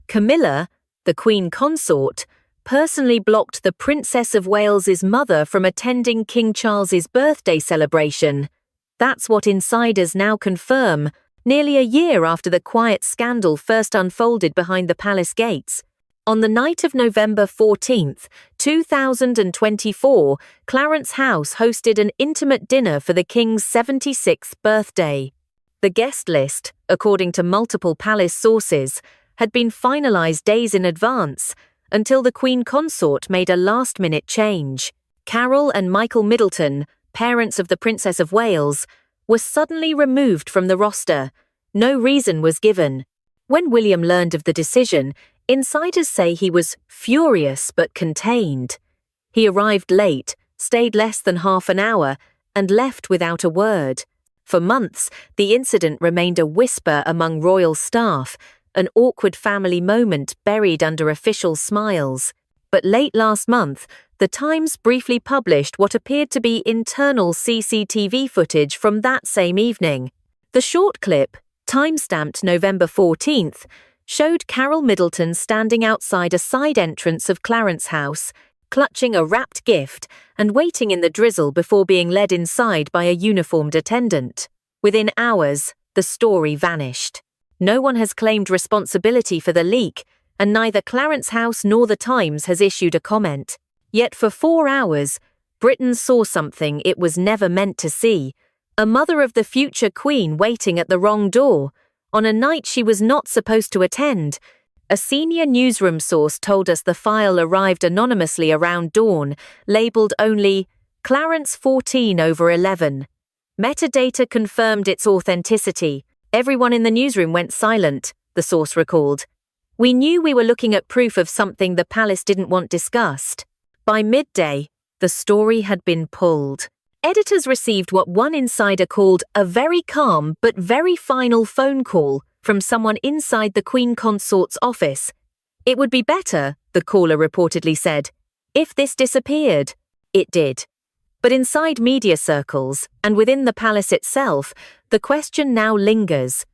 Camilla, the Queen Consort, personally blocked the Princess of Wales's mother from attending King Charles's birthday celebration. That's what insiders now confirm, nearly a year after the quiet scandal first unfolded behind the palace gates. On the night of November 14, 2024, Clarence House hosted an intimate dinner for the King's 76th birthday. The guest list, according to multiple palace sources, had been finalised days in advance, until the Queen Consort made a last-minute change. Carole and Michael Middleton, parents of the Princess of Wales, were suddenly removed from the roster. No reason was given. When William learned of the decision, insiders say he was furious but contained. He arrived late, stayed less than half an hour, and left without a word. For months, the incident remained a whisper among royal staff, an awkward family moment buried under official smiles. But late last month, The Times briefly published what appeared to be internal CCTV footage from that same evening. The short clip, time-stamped November 14th, showed Carole Middleton standing outside a side entrance of Clarence House, clutching a wrapped gift and waiting in the drizzle before being led inside by a uniformed attendant. Within hours, the story vanished. No one has claimed responsibility for the leak, and neither Clarence House nor The Times has issued a comment. Yet for 4 hours, Britain saw something it was never meant to see: a mother of the future Queen waiting at the wrong door, on a night she was not supposed to attend. A senior newsroom source told us the file arrived anonymously around dawn, labelled only Clarence 14/11. Metadata confirmed its authenticity. Everyone in the newsroom went silent, the source recalled. We knew we were looking at proof of something the palace didn't want discussed. By midday, the story had been pulled. Editors received what one insider called a very calm but very final phone call from someone inside the Queen Consort's office. It would be better, the caller reportedly said, if this disappeared. It did. But inside media circles, and within the palace itself, the question now lingers.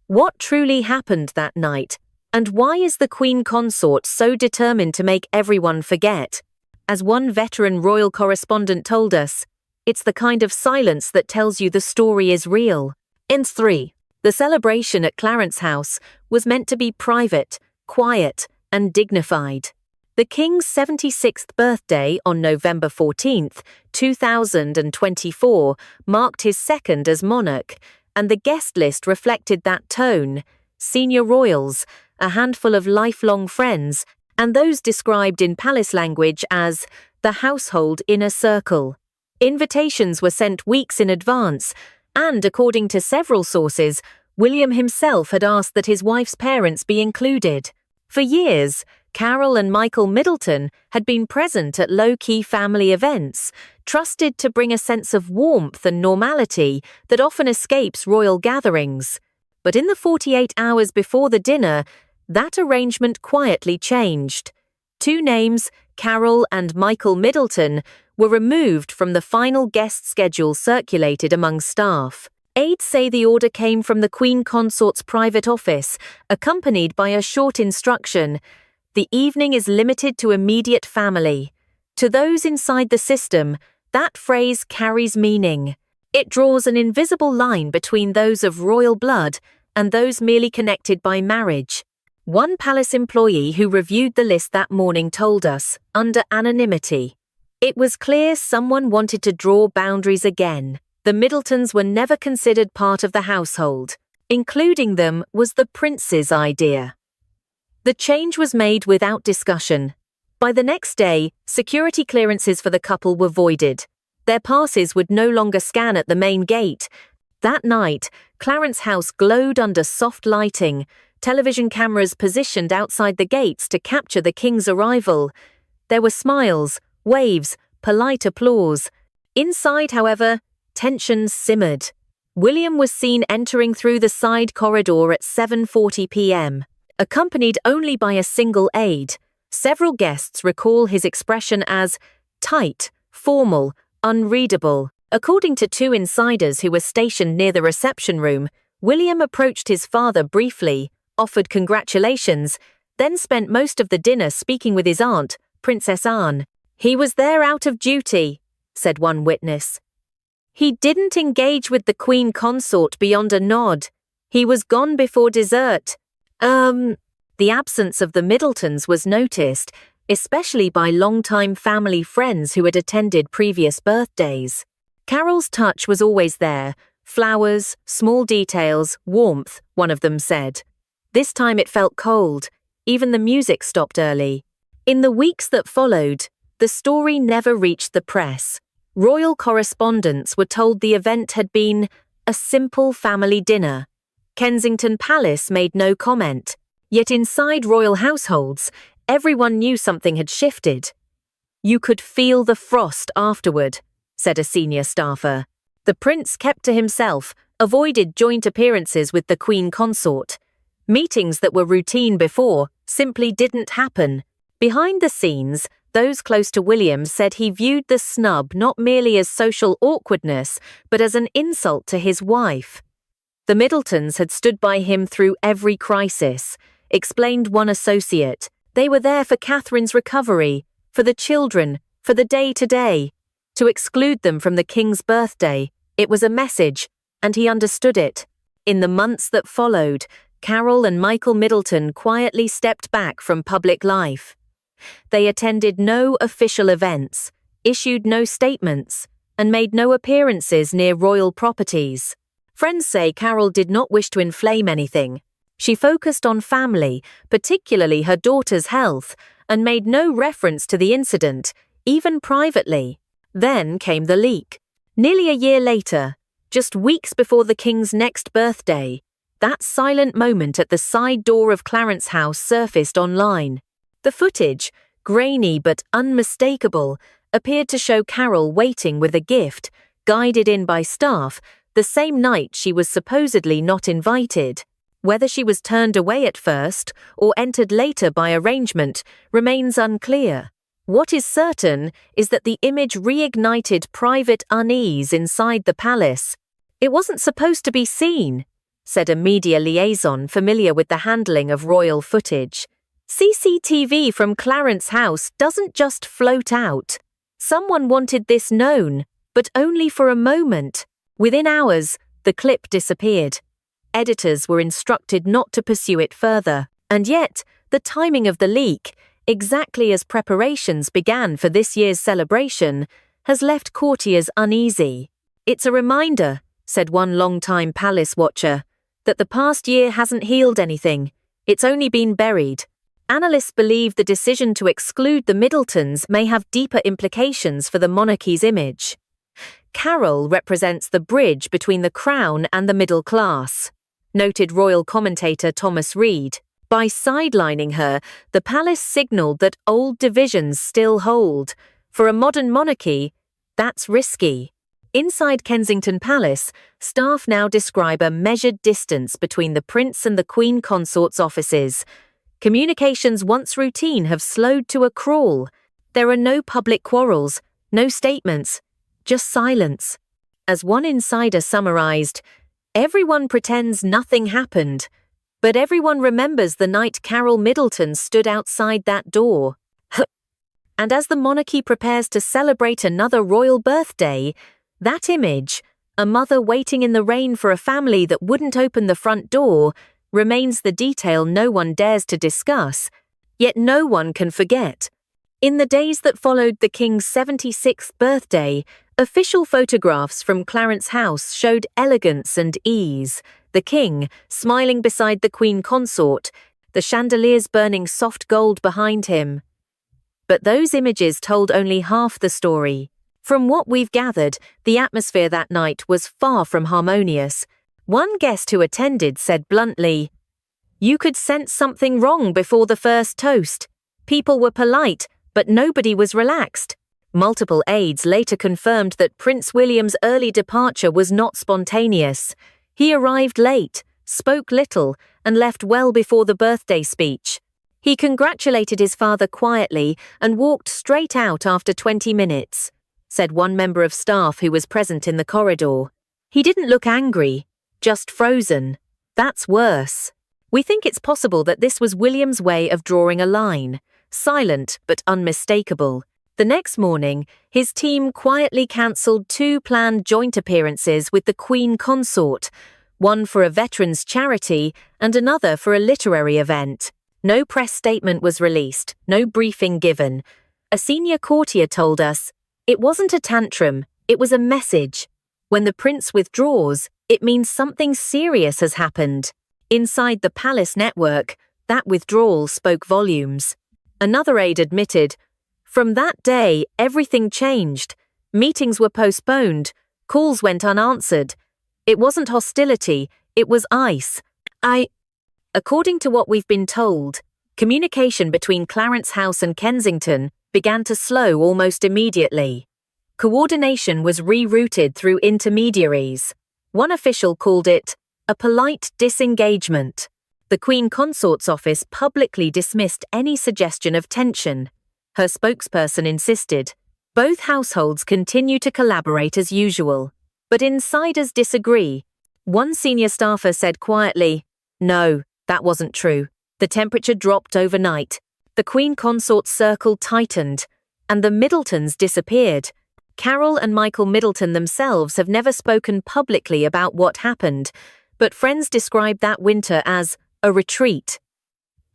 What truly happened that night, and why is the Queen Consort so determined to make everyone forget? As one veteran royal correspondent told us, it's the kind of silence that tells you the story is real. In 3, the celebration at Clarence House was meant to be private, quiet, and dignified. The King's 76th birthday on November 14th, 2024, marked his second as monarch, and the guest list reflected that tone: senior royals, a handful of lifelong friends, and those described in palace language as the household inner circle. Invitations were sent weeks in advance, and according to several sources, William himself had asked that his wife's parents be included. For years, Carole and Michael Middleton had been present at low-key family events, trusted to bring a sense of warmth and normality that often escapes royal gatherings. But in the 48 hours before the dinner, that arrangement quietly changed. 2 names, Carole and Michael Middleton, were removed from the final guest schedule circulated among staff. Aides say the order came from the Queen Consort's private office, accompanied by a short instruction: the evening is limited to immediate family. To those inside the system, that phrase carries meaning. It draws an invisible line between those of royal blood and those merely connected by marriage. One palace employee who reviewed the list that morning told us, under anonymity, it was clear someone wanted to draw boundaries again. The Middletons were never considered part of the household. Including them was the prince's idea. The change was made without discussion. By the next day, security clearances for the couple were voided. Their passes would no longer scan at the main gate. That night, Clarence House glowed under soft lighting, television cameras positioned outside the gates to capture the King's arrival. There were smiles, waves, polite applause. Inside, however, tension simmered. William was seen entering through the side corridor at 7:40 p.m., accompanied only by a single aide. Several guests recall his expression as tight, formal, unreadable. According to 2 insiders who were stationed near the reception room, William approached his father briefly, offered congratulations, then spent most of the dinner speaking with his aunt, Princess Anne. "He was there out of duty," said one witness. "He didn't engage with the Queen Consort beyond a nod. He was gone before dessert." The absence of the Middletons was noticed, especially by longtime family friends who had attended previous birthdays. Carole's touch was always there. Flowers, small details, warmth, one of them said. This time it felt cold. Even the music stopped early. In the weeks that followed, the story never reached the press. Royal correspondents were told the event had been a simple family dinner. Kensington Palace made no comment. Yet inside royal households, everyone knew something had shifted. "You could feel the frost afterward," said a senior staffer. The prince kept to himself, avoided joint appearances with the Queen Consort. Meetings that were routine before simply didn't happen. Behind the scenes, those close to William said he viewed the snub not merely as social awkwardness, but as an insult to his wife. "The Middletons had stood by him through every crisis," explained one associate. "They were there for Catherine's recovery, for the children, for the day-to-day. To exclude them from the king's birthday, it was a message, and he understood it." In the months that followed, Carole and Michael Middleton quietly stepped back from public life. They attended no official events, issued no statements, and made no appearances near royal properties. Friends say Carole did not wish to inflame anything. She focused on family, particularly her daughter's health, and made no reference to the incident, even privately. Then came the leak. Nearly a year later, just weeks before the king's next birthday, that silent moment at the side door of Clarence House surfaced online. The footage, grainy but unmistakable, appeared to show Carole waiting with a gift, guided in by staff, the same night she was supposedly not invited. Whether she was turned away at first or entered later by arrangement remains unclear. What is certain is that the image reignited private unease inside the palace. "It wasn't supposed to be seen," said a media liaison familiar with the handling of royal footage. "CCTV from Clarence House doesn't just float out. Someone wanted this known, but only for a moment." Within hours, the clip disappeared. Editors were instructed not to pursue it further, and yet, the timing of the leak, exactly as preparations began for this year's celebration, has left courtiers uneasy. "It's a reminder," said one long-time palace watcher, "that the past year hasn't healed anything. It's only been buried." Analysts believe the decision to exclude the Middletons may have deeper implications for the monarchy's image. Carole represents the bridge between the crown and the middle class, noted royal commentator Thomas Reid. By sidelining her, the palace signalled that old divisions still hold. For a modern monarchy, that's risky. Inside Kensington Palace, staff now describe a measured distance between the prince and the Queen Consort's offices. Communications once routine have slowed to a crawl. There are no public quarrels, no statements, just silence. As one insider summarized, "Everyone pretends nothing happened, but everyone remembers the night Carole Middleton stood outside that door." And as the monarchy prepares to celebrate another royal birthday, that image, a mother waiting in the rain for a family that wouldn't open the front door, remains the detail no one dares to discuss, yet no one can forget. In the days that followed the king's 76th birthday, official photographs from Clarence House showed elegance and ease. The king, smiling beside the Queen Consort, the chandeliers burning soft gold behind him. But those images told only half the story. From what we've gathered, the atmosphere that night was far from harmonious. One guest who attended said bluntly, "You could sense something wrong before the first toast. People were polite, but nobody was relaxed." Multiple aides later confirmed that Prince William's early departure was not spontaneous. He arrived late, spoke little, and left well before the birthday speech. He congratulated his father quietly and walked straight out after 20 minutes, said one member of staff who was present in the corridor. "He didn't look angry, just frozen. That's worse." We think it's possible that this was William's way of drawing a line, silent but unmistakable. The next morning, his team quietly cancelled 2 planned joint appearances with the Queen Consort, one for a veterans' charity and another for a literary event. No press statement was released, no briefing given. A senior courtier told us, "It wasn't a tantrum, it was a message. When the prince withdraws, it means something serious has happened." Inside the palace network, that withdrawal spoke volumes. Another aide admitted, "From that day, everything changed. Meetings were postponed, calls went unanswered. It wasn't hostility, it was ice. According to what we've been told, communication between Clarence House and Kensington began to slow almost immediately. Coordination was rerouted through intermediaries. One official called it a polite disengagement. The Queen Consort's office publicly dismissed any suggestion of tension. Her spokesperson insisted, "Both households continue to collaborate as usual." But insiders disagree. One senior staffer said quietly, "No, that wasn't true. The temperature dropped overnight. The Queen Consort's circle tightened, and the Middletons disappeared." Carole and Michael Middleton themselves have never spoken publicly about what happened, but friends described that winter as a retreat.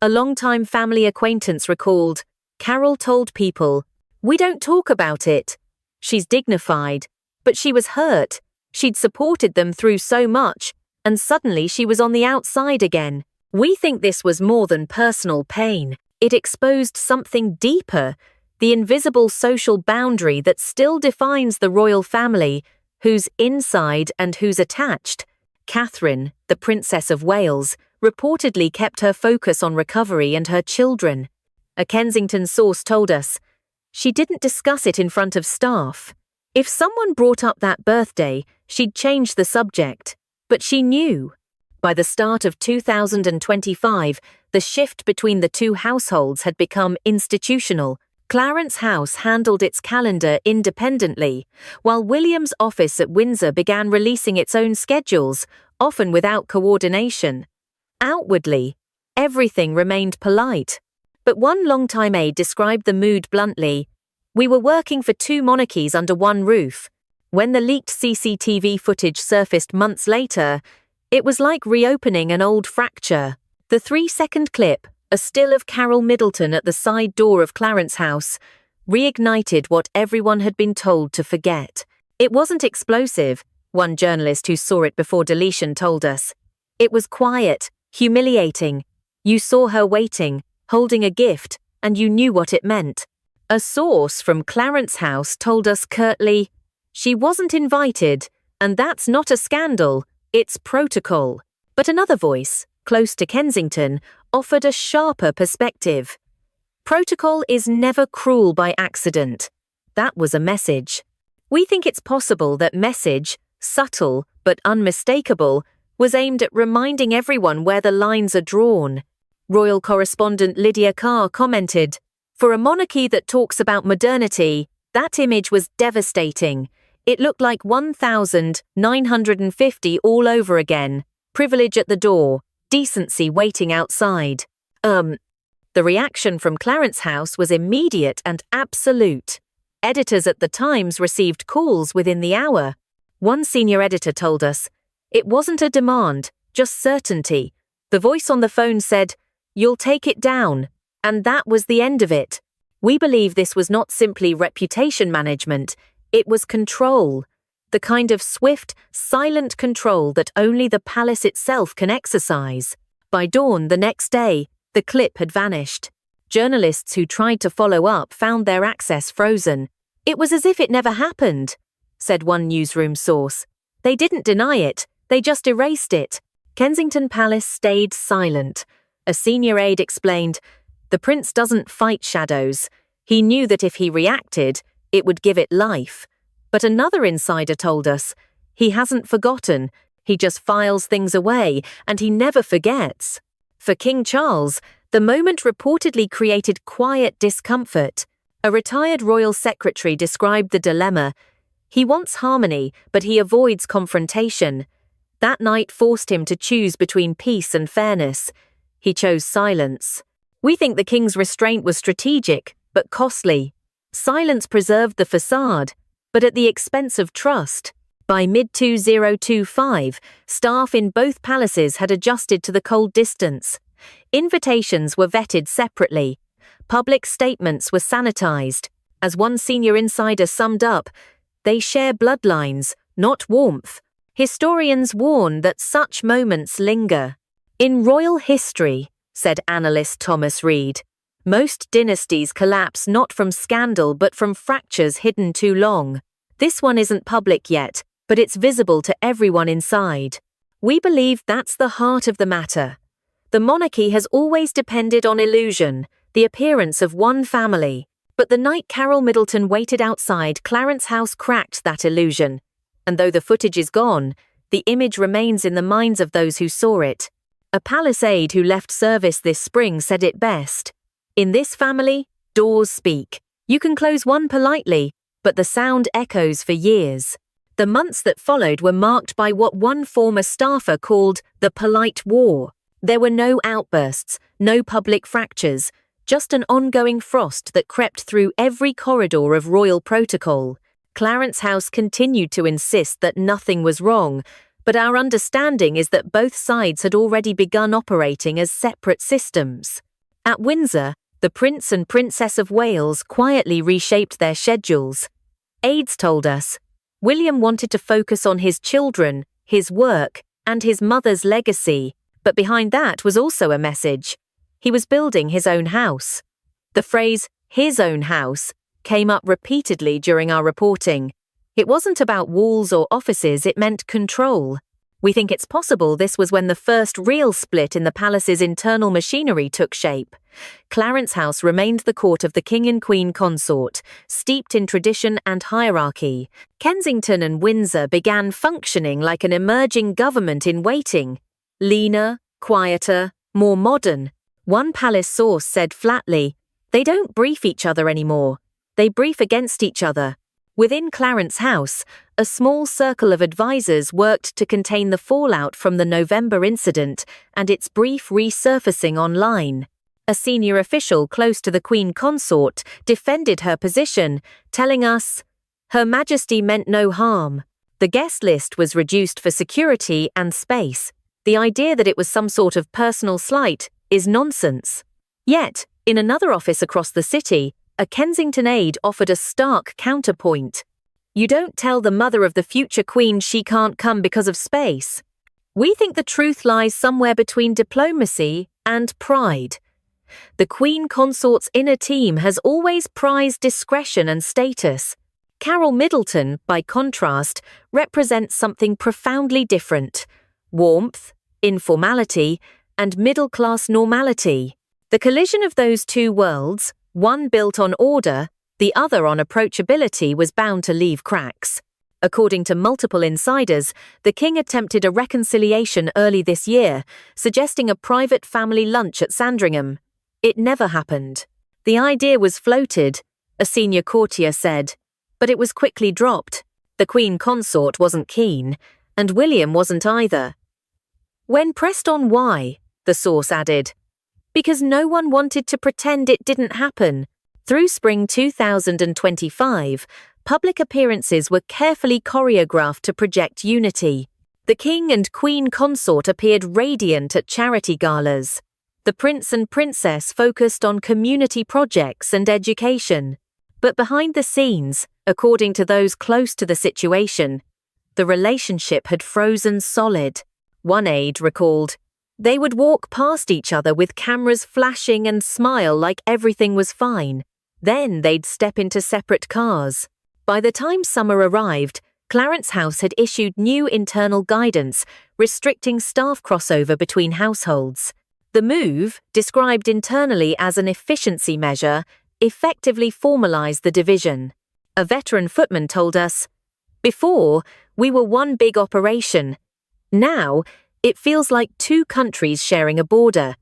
A longtime family acquaintance recalled, "Carole told people, 'We don't talk about it.' She's dignified, but she was hurt. She'd supported them through so much, and suddenly she was on the outside again." We think this was more than personal pain. It exposed something deeper, the invisible social boundary that still defines the royal family, who's inside and who's attached. Catherine, the Princess of Wales, reportedly kept her focus on recovery and her children. A Kensington source told us, "She didn't discuss it in front of staff. If someone brought up that birthday, she'd change the subject. But she knew." By the start of 2025, the shift between the two households had become institutional. Clarence House handled its calendar independently, while William's office at Windsor began releasing its own schedules, often without coordination. Outwardly, everything remained polite. But one longtime aide described the mood bluntly, "We were working for 2 monarchies under one roof. When the leaked CCTV footage surfaced months later, it was like reopening an old fracture." The 3-second clip, a still of Carole Middleton at the side door of Clarence House, reignited what everyone had been told to forget. It wasn't explosive, one journalist who saw it before deletion told us. It was quiet, humiliating. You saw her waiting, holding a gift, and you knew what it meant. A source from Clarence House told us curtly, "She wasn't invited, and that's not a scandal, it's protocol." But another voice, close to Kensington, offered a sharper perspective. Protocol is never cruel by accident. That was a message. We think it's possible that message, subtle but unmistakable, was aimed at reminding everyone where the lines are drawn. Royal correspondent Lydia Carr commented, "For a monarchy that talks about modernity, that image was devastating. It looked like 1950 all over again. Privilege at the door, decency waiting outside." The reaction from Clarence House was immediate and absolute. Editors at the Times received calls within the hour. One senior editor told us, "It wasn't a demand, just certainty. The voice on the phone said, 'You'll take it down,' and that was the end of it." We believe this was not simply reputation management, it was control. The kind of swift, silent control that only the palace itself can exercise. By dawn the next day, the clip had vanished. Journalists who tried to follow up found their access frozen. "It was as if it never happened," said one newsroom source. "They didn't deny it, they just erased it." Kensington Palace stayed silent. A senior aide explained, "The prince doesn't fight shadows. He knew that if he reacted, it would give it life." But another insider told us, "He hasn't forgotten, he just files things away, and he never forgets." For King Charles, the moment reportedly created quiet discomfort. A retired royal secretary described the dilemma. He wants harmony, but he avoids confrontation. That night forced him to choose between peace and fairness. He chose silence. We think the king's restraint was strategic, but costly. Silence preserved the facade, but at the expense of trust. By mid-2025, staff in both palaces had adjusted to the cold distance. Invitations were vetted separately. Public statements were sanitized. As one senior insider summed up, "They share bloodlines, not warmth." Historians warn that such moments linger. In royal history, said analyst Thomas Reed, most dynasties collapse not from scandal but from fractures hidden too long. This one isn't public yet, but it's visible to everyone inside. We believe that's the heart of the matter. The monarchy has always depended on illusion, the appearance of one family. But the night Carole Middleton waited outside Clarence House cracked that illusion. And though the footage is gone, the image remains in the minds of those who saw it. A palace aide who left service this spring said it best. "In this family, doors speak. You can close one politely, but the sound echoes for years." The months that followed were marked by what one former staffer called the polite war. There were no outbursts, no public fractures, just an ongoing frost that crept through every corridor of royal protocol. Clarence House continued to insist that nothing was wrong, but our understanding is that both sides had already begun operating as separate systems. At Windsor, the Prince and Princess of Wales quietly reshaped their schedules. Aides told us, William wanted to focus on his children, his work, and his mother's legacy, but behind that was also a message. He was building his own house. The phrase, his own house, came up repeatedly during our reporting. It wasn't about walls or offices, it meant control. We think it's possible this was when the first real split in the palace's internal machinery took shape. Clarence House remained the court of the King and Queen Consort, steeped in tradition and hierarchy. Kensington and Windsor began functioning like an emerging government in waiting. Leaner, quieter, more modern. One palace source said flatly, "They don't brief each other anymore. They brief against each other." Within Clarence House, a small circle of advisors worked to contain the fallout from the November incident and its brief resurfacing online. A senior official close to the Queen Consort defended her position, telling us, "Her Majesty meant no harm. The guest list was reduced for security and space. The idea that it was some sort of personal slight is nonsense." Yet, in another office across the city, a Kensington aide offered a stark counterpoint. "You don't tell the mother of the future queen she can't come because of space." We think the truth lies somewhere between diplomacy and pride. The Queen Consort's inner team has always prized discretion and status. Carole Middleton, by contrast, represents something profoundly different: warmth, informality, and middle-class normality. The collision of those two worlds, one built on order, the other on approachability, was bound to leave cracks. According to multiple insiders, the king attempted a reconciliation early this year, suggesting a private family lunch at Sandringham. It never happened. The idea was floated, a senior courtier said, but it was quickly dropped. The Queen Consort wasn't keen, and William wasn't either. When pressed on why, the source added, because no one wanted to pretend it didn't happen. Through spring 2025, public appearances were carefully choreographed to project unity. The King and Queen Consort appeared radiant at charity galas. The Prince and Princess focused on community projects and education. But behind the scenes, according to those close to the situation, the relationship had frozen solid. One aide recalled, "They would walk past each other with cameras flashing and smile like everything was fine. Then they'd step into separate cars." By the time summer arrived, Clarence House had issued new internal guidance restricting staff crossover between households. The move, described internally as an efficiency measure, effectively formalized the division. A veteran footman told us, "Before, we were one big operation. Now, it feels like two countries sharing a border."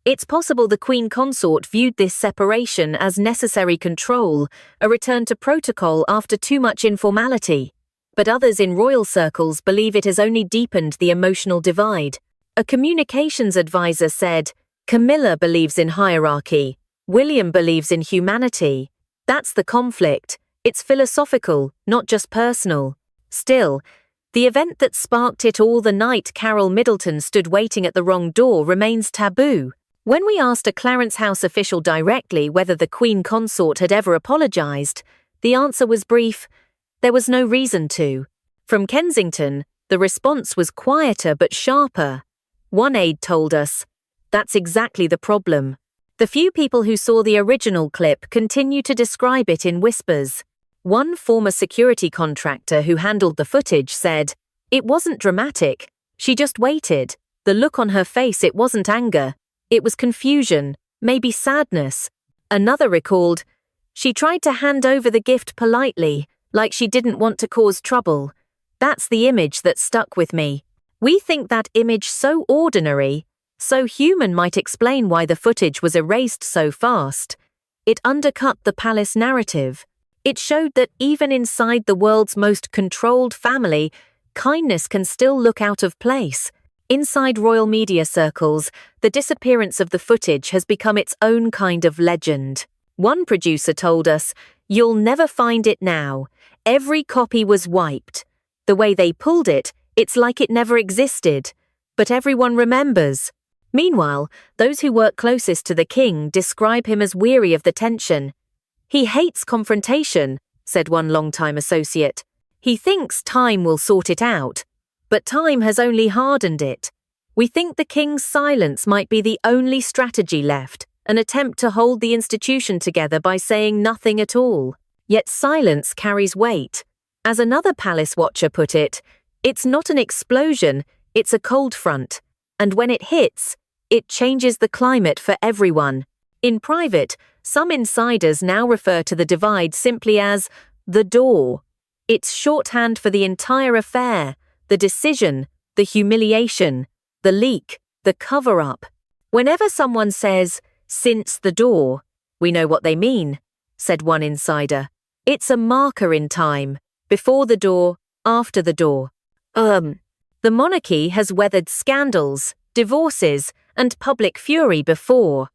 It's possible the Queen Consort viewed this separation as necessary control, a return to protocol after too much informality. But others in royal circles believe it has only deepened the emotional divide. A communications advisor said, "Camilla believes in hierarchy. William believes in humanity. That's the conflict. It's philosophical, not just personal." Still, the event that sparked it all, the night Carole Middleton stood waiting at the wrong door, remains taboo. When we asked a Clarence House official directly whether the Queen Consort had ever apologised, the answer was brief: there was no reason to. From Kensington, the response was quieter but sharper. One aide told us, "That's exactly the problem." The few people who saw the original clip continue to describe it in whispers. One former security contractor who handled the footage said, "It wasn't dramatic. She just waited. The look on her face, it wasn't anger. It was confusion, maybe sadness." Another recalled, "She tried to hand over the gift politely, like she didn't want to cause trouble." That's the image that stuck with me. We think that image so ordinary, so human, might explain why the footage was erased so fast. It undercut the palace narrative. It showed that even inside the world's most controlled family, kindness can still look out of place. Inside royal media circles, the disappearance of the footage has become its own kind of legend. One producer told us, "You'll never find it now. Every copy was wiped. The way they pulled it, it's like it never existed. But everyone remembers." Meanwhile, those who work closest to the king describe him as weary of the tension. "He hates confrontation," said one longtime associate. "He thinks time will sort it out. But time has only hardened it." We think the king's silence might be the only strategy left, an attempt to hold the institution together by saying nothing at all. Yet silence carries weight. As another palace watcher put it, "It's not an explosion, it's a cold front. And when it hits, it changes the climate for everyone." In private, some insiders now refer to the divide simply as the door. It's shorthand for the entire affair, the decision, the humiliation, the leak, the cover-up. Whenever someone says, "since the door," we know what they mean, said one insider. It's a marker in time, before the door, after the door. The monarchy has weathered scandals, divorces, and public fury before.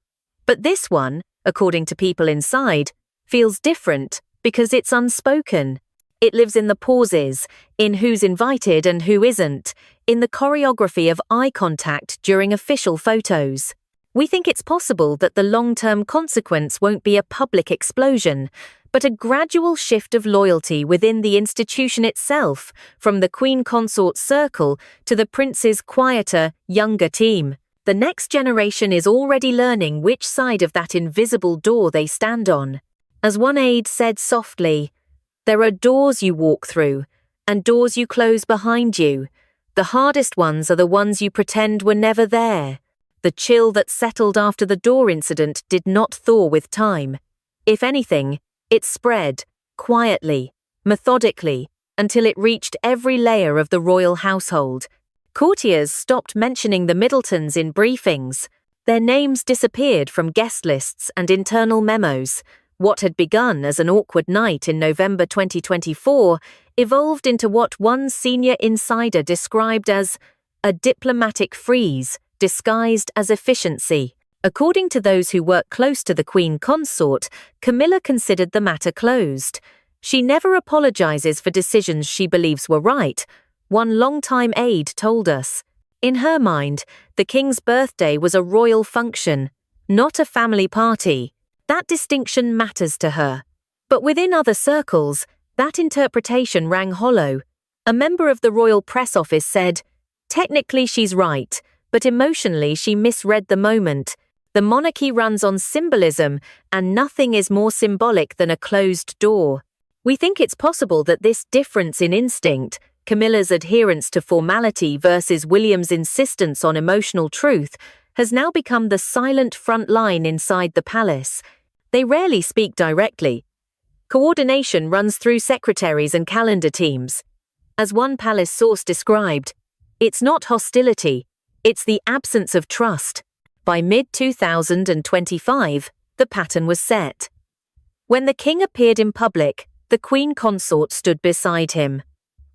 But this one, according to people inside, feels different because it's unspoken. It lives in the pauses, in who's invited and who isn't, in the choreography of eye contact during official photos. We think it's possible that the long-term consequence won't be a public explosion, but a gradual shift of loyalty within the institution itself, from the Queen Consort circle to the prince's quieter, younger team. The next generation is already learning which side of that invisible door they stand on. As one aide said softly, "There are doors you walk through, and doors you close behind you. The hardest ones are the ones you pretend were never there." The chill that settled after the door incident did not thaw with time. If anything, it spread, quietly, methodically, until it reached every layer of the royal household. Courtiers stopped mentioning the Middletons in briefings. Their names disappeared from guest lists and internal memos. What had begun as an awkward night in November 2024 evolved into what one senior insider described as a diplomatic freeze disguised as efficiency. According to those who work close to the Queen Consort, Camilla considered the matter closed. She never apologizes for decisions she believes were right, one longtime aide told us. In her mind, the king's birthday was a royal function, not a family party. That distinction matters to her. But within other circles, that interpretation rang hollow. A member of the royal press office said, "Technically she's right, but emotionally she misread the moment. The monarchy runs on symbolism, and nothing is more symbolic than a closed door." We think it's possible that this difference in instinct, Camilla's adherence to formality versus William's insistence on emotional truth, has now become the silent front line inside the palace. They rarely speak directly. Coordination runs through secretaries and calendar teams. As one palace source described, "It's not hostility, it's the absence of trust." By mid-2025, the pattern was set. When the king appeared in public, the Queen Consort stood beside him.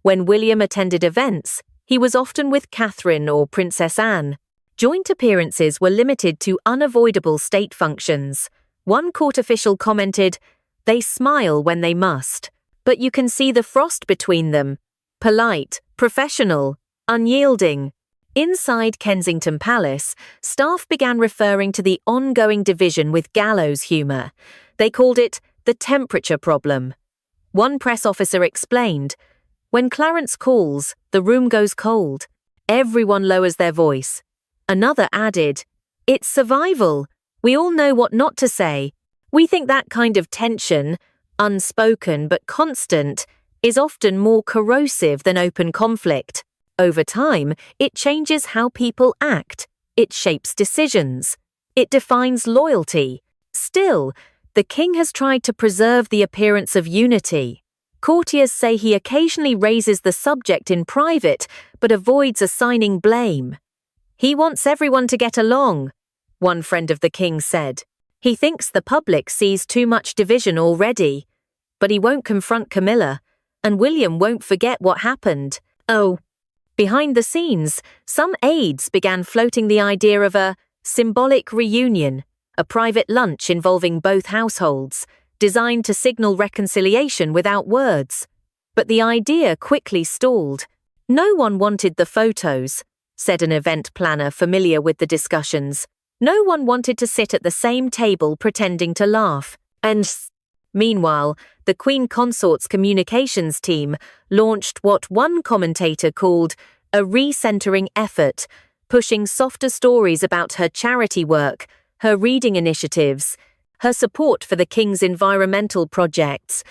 When William attended events, He was often with Catherine or Princess Anne. Joint appearances were limited to unavoidable state functions. One court official commented, "They smile when they must, but you can see the frost between them. Polite, professional, unyielding." Inside Kensington Palace, staff began referring to the ongoing division with gallows humour. They called it the temperature problem. One press officer explained, "When Clarence calls, the room goes cold. Everyone lowers their voice." Another added, "It's survival. We all know what not to say." We think that kind of tension, unspoken but constant, is often more corrosive than open conflict. Over time, it changes how people act. It shapes decisions. It defines loyalty. Still, the king has tried to preserve the appearance of unity. Courtiers say he occasionally raises the subject in private, but avoids assigning blame. "He wants everyone to get along," one friend of the king said. "He thinks the public sees too much division already. But he won't confront Camilla, and William won't forget what happened." Oh. Behind the scenes, some aides began floating the idea of a symbolic reunion, a private lunch involving both households, designed to signal reconciliation without words. But the idea quickly stalled. "No one wanted the photos," said an event planner familiar with the discussions. "No one wanted to sit at the same table pretending to laugh." Meanwhile, the Queen Consort's communications team launched what one commentator called a recentering effort, pushing softer stories about her charity work, her reading initiatives, her support for the King's environmental projects.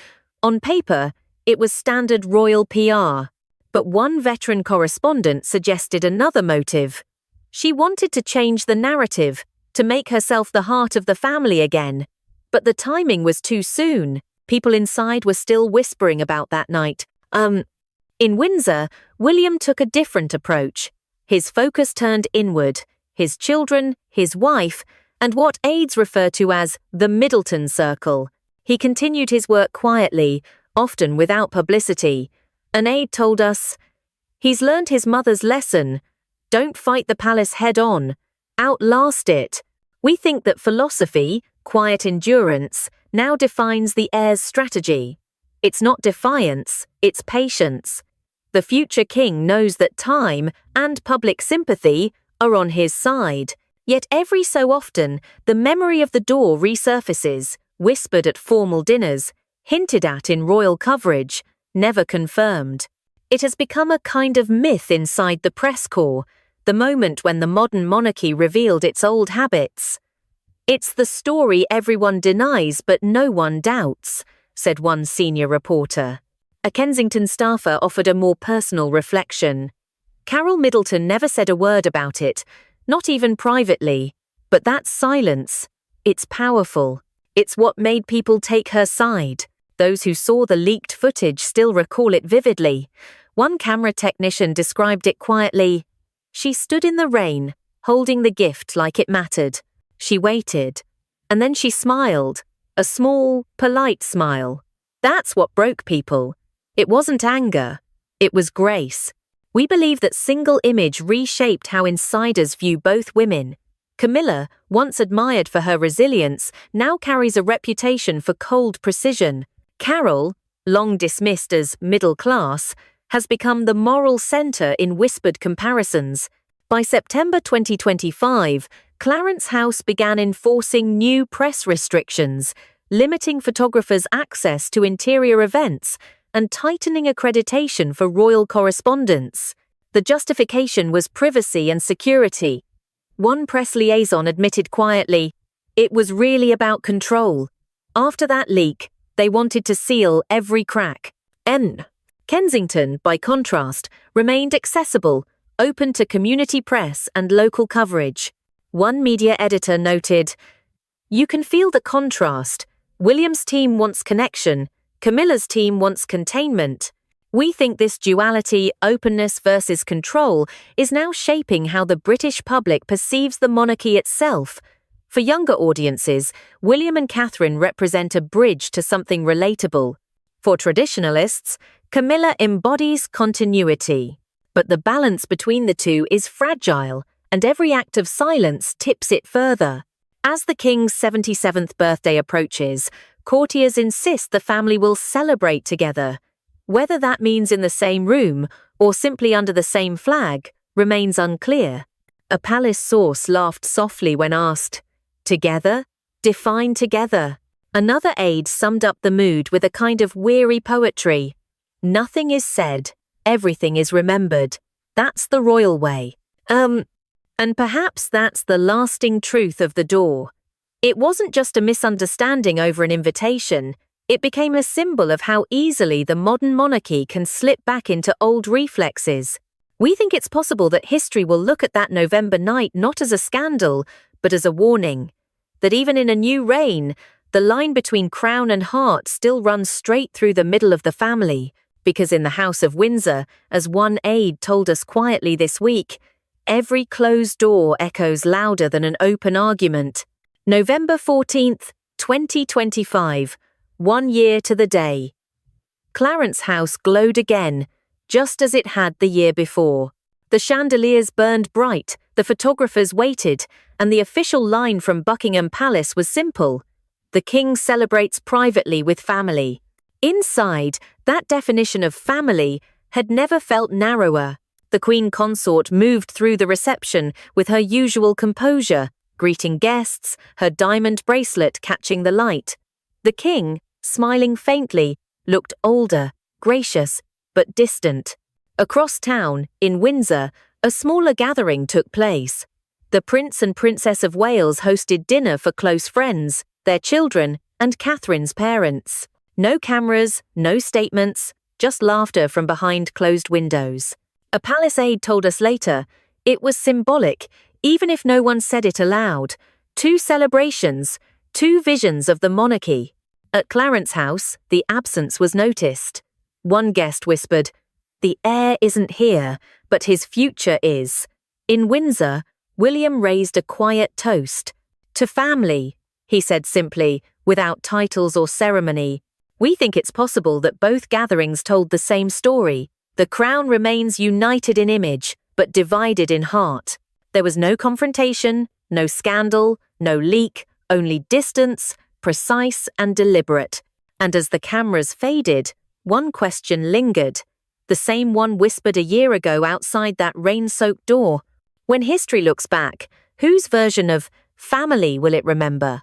On paper, it was standard royal PR, but one veteran correspondent suggested another motive. She wanted to change the narrative, to make herself the heart of the family again. But the timing was too soon. People inside were still whispering about that night. In Windsor, William took a different approach. His focus turned inward, his children, his wife, and what aides refer to as the Middleton Circle. He continued his work quietly, often without publicity. An aide told us, "He's learned his mother's lesson. Don't fight the palace head-on. Outlast it." We think that philosophy, quiet endurance, now defines the heir's strategy. It's not defiance, it's patience. The future king knows that time and public sympathy are on his side. Yet every so often, the memory of the door resurfaces, whispered at formal dinners, hinted at in royal coverage, never confirmed. It has become a kind of myth inside the press corps, the moment when the modern monarchy revealed its old habits. "It's the story everyone denies but no one doubts," said one senior reporter. A Kensington staffer offered a more personal reflection. "Carole Middleton never said a word about it, not even privately. But that silence, it's powerful. It's what made people take her side. Those who saw the leaked footage still recall it vividly. One camera technician described it quietly. She stood in the rain, holding the gift like it mattered. She waited. And then she smiled. A small, polite smile. That's what broke people. It wasn't anger. It was grace. We believe that single image reshaped how insiders view both women. Camilla, once admired for her resilience, now carries a reputation for cold precision. Carole, long dismissed as middle class, has become the moral center in whispered comparisons. By September 2025, Clarence House began enforcing new press restrictions, limiting photographers' access to interior events and tightening accreditation for royal correspondence. The justification was privacy and security. One press liaison admitted quietly, "It was really about control. After that leak, they wanted to seal every crack." Kensington, by contrast, remained accessible, open to community press and local coverage. One media editor noted, "You can feel the contrast. William's team wants connection, Camilla's team wants containment. We think this duality, openness versus control, is now shaping how the British public perceives the monarchy itself. For younger audiences, William and Catherine represent a bridge to something relatable. For traditionalists, Camilla embodies continuity. But the balance between the two is fragile, and every act of silence tips it further. As the king's 77th birthday approaches, courtiers insist the family will celebrate together. Whether that means in the same room or simply under the same flag remains unclear. A palace source laughed softly when asked, "Together? Define together." Another aide summed up the mood with a kind of weary poetry. "Nothing is said, everything is remembered. That's the royal way." And perhaps that's the lasting truth of the door. It wasn't just a misunderstanding over an invitation. It became a symbol of how easily the modern monarchy can slip back into old reflexes. We think it's possible that history will look at that November night not as a scandal, but as a warning. That even in a new reign, the line between crown and heart still runs straight through the middle of the family, because in the House of Windsor, as one aide told us quietly this week, every closed door echoes louder than an open argument. November 14th, 2025, 1 year to the day. Clarence House glowed again, just as it had the year before. The chandeliers burned bright, the photographers waited, and the official line from Buckingham Palace was simple: "The King celebrates privately with family." Inside, that definition of family had never felt narrower. The Queen Consort moved through the reception with her usual composure, greeting guests, her diamond bracelet catching the light. The King, smiling faintly, looked older, gracious, but distant. Across town, in Windsor, a smaller gathering took place. The Prince and Princess of Wales hosted dinner for close friends, their children, and Catherine's parents. No cameras, no statements, just laughter from behind closed windows. A palace aide told us later, it was symbolic, even if no one said it aloud. Two celebrations, two visions of the monarchy. At Clarence House, the absence was noticed. One guest whispered, "The heir isn't here, but his future is." In Windsor, William raised a quiet toast. "To family," he said simply, without titles or ceremony. We think it's possible that both gatherings told the same story. The crown remains united in image, but divided in heart. There was no confrontation, no scandal, no leak, only distance, precise and deliberate. And as the cameras faded, one question lingered, the same one whispered a year ago outside that rain-soaked door. When history looks back, whose version of family will it remember?